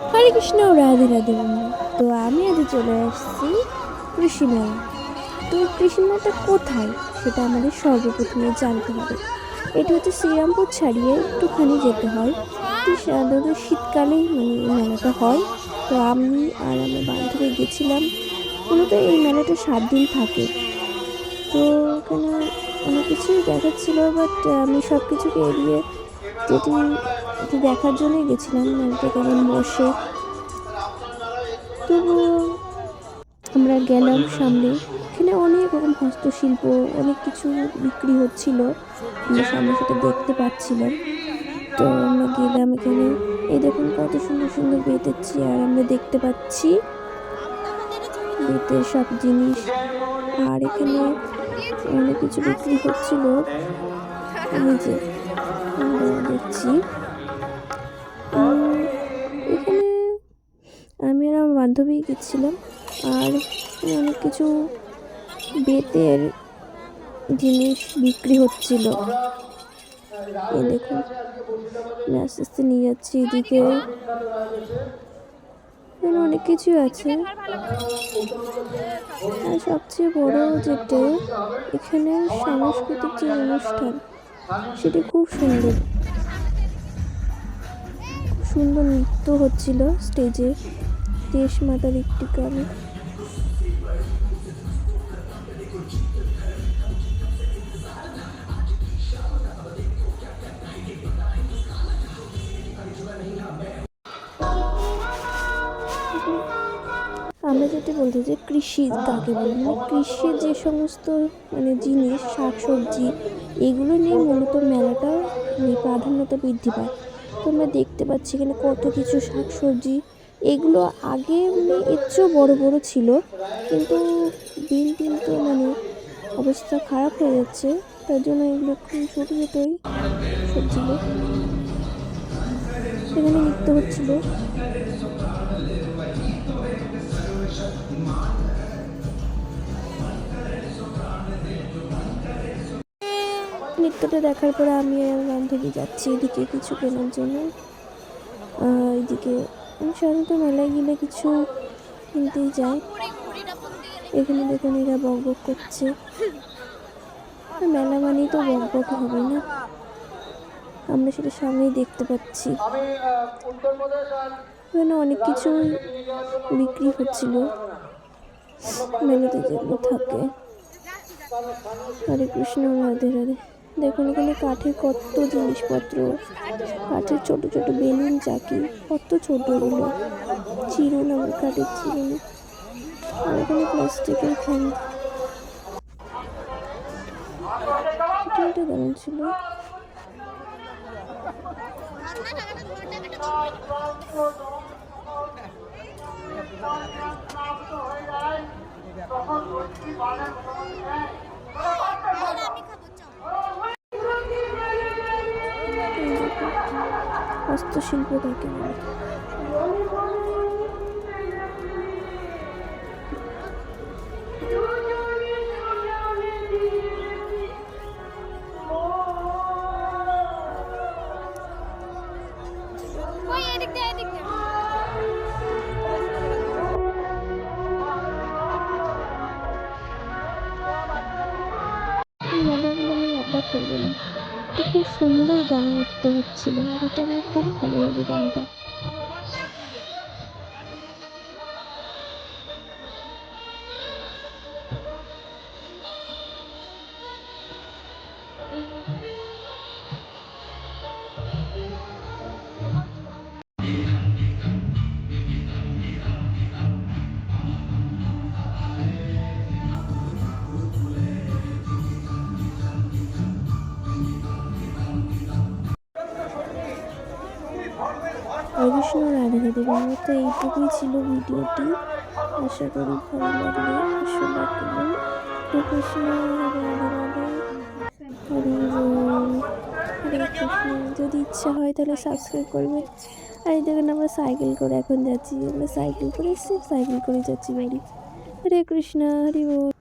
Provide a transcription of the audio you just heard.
হরে কৃষ্ণ, রাধে রাধে বন্ধু। তো আমি আজ চলে আসছি কৃষি মেলা। তো কৃষি মেলাটা কোথায় সেটা আমাদের সর্বপ্রথমে জানতে হবে। এটা হচ্ছে শ্রীরামপুর ছাড়িয়ে একটুখানি যেতে হয়। তো সাধারণত শীতকালেই এই মেলাটা হয়। তো আমি আর আমার বান্ধবী গেছিলাম। মূলত এই মেলাটা 7 দিন থাকে। তো এখানে অনেক কিছুই দেখাচ্ছিল, বাট আমি সব কিছুকে এড়িয়ে যেটি দেখার জন্যই গেছিলাম মেলাটা কেমন বসে। তবুও আমরা গেলাম সামনে। এখানে অনেক রকম হস্তশিল্প, অনেক কিছু বিক্রি হচ্ছিল। আমরা সামনে সেটা দেখতে পাচ্ছিলাম। তো আমরা গেলাম এখানে। এই দেখুন কত সুন্দর সুন্দর বেতের চেয়ার আমরা দেখতে পাচ্ছি, বেতের সব জিনিস। আর এখানে অনেক কিছু বিক্রি হচ্ছিল, এই যে আমরা দেখছি। এখানে আমি আর আমার বান্ধবী গেছিলাম। আর অনেক কিছু বেতের জিনিস বিক্রি হচ্ছিল। এই দেখুন আমি আস্তে আস্তে নিয়ে যাচ্ছি এদিকে। এখানে অনেক কিছু আছে। আর সবচেয়ে বড় যেটা, এখানে সাংস্কৃতিক যে অনুষ্ঠান সেটি খুব সুন্দর সুন্দর নৃত্য হচ্ছিল স্টেজে, দেশ মাতার একটি গানে। আমরা যেটা বলতে যে কৃষি কাকে বলে, কৃষির যে সমস্ত জিনিস, শাকসবজি, এগুলো নিয়ে মূলত মেলাটা প্রাধান্যতা বৃদ্ধি পায়। তো আমরা দেখতে পাচ্ছি এখানে কত কিছু শাকসবজি। এগুলো আগে এর চেয়েও বড় বড় ছিল, কিন্তু দিন দিন তো অবস্থা খারাপ হয়ে যাচ্ছে। তার জন্য এগুলো খুব ছোটো ছোটোই সবজিগুলো এখানে নৃত্য হচ্ছিল। নৃত্যটা দেখার পরে আমি আর বান্ধবী যাচ্ছি এদিকে কিছু কেনার জন্য। এদিকে সাধারণত মেলায় গেলে কিছু কিনতেই যায়। এখানে দেখুন এরা বক বক করছে। মেলা মানেই তো বক বক হবে না, আমরা সেটা সামনেই দেখতে পাচ্ছি। এখানে অনেক কিছু বিক্রি হচ্ছিল মেলাতে যেগুলো থাকে। হরে কৃষ্ণ, রাধে রাধে। দেখুন এখানে কাঠের কত জিনিসপত্র, কাঠের ছোট ছোট বেলুন চাকি, কত ছোট এগুলো, চিরুন, আমার কাঠের চিরুন। আর এখানে প্লাস্টিকের খান দারুণ ছিল। হস্তশিল্প কাকে বলে। খুব সুন্দর গান করতে হচ্ছিল, এটা আমার খুব ভালো লাগে গানটা। কৃষ্ণ, রাধে রাধে। তো এইটুকুই ছিল ভিডিওটি। আশা করি ভালো লাগলে সবাই করুন। কৃষ্ণ, রাধে রাধে, হরি বল, হরে কৃষ্ণ। যদি ইচ্ছা হয় তাহলে সাবস্ক্রাইব করবে। আর এই দেখুন আমরা সাইকেল করে এখন যাচ্ছি, আমরা সাইকেল করে এসেছি, সাইকেল করে যাচ্ছি বাড়ি। হরে কৃষ্ণ, হরি বল।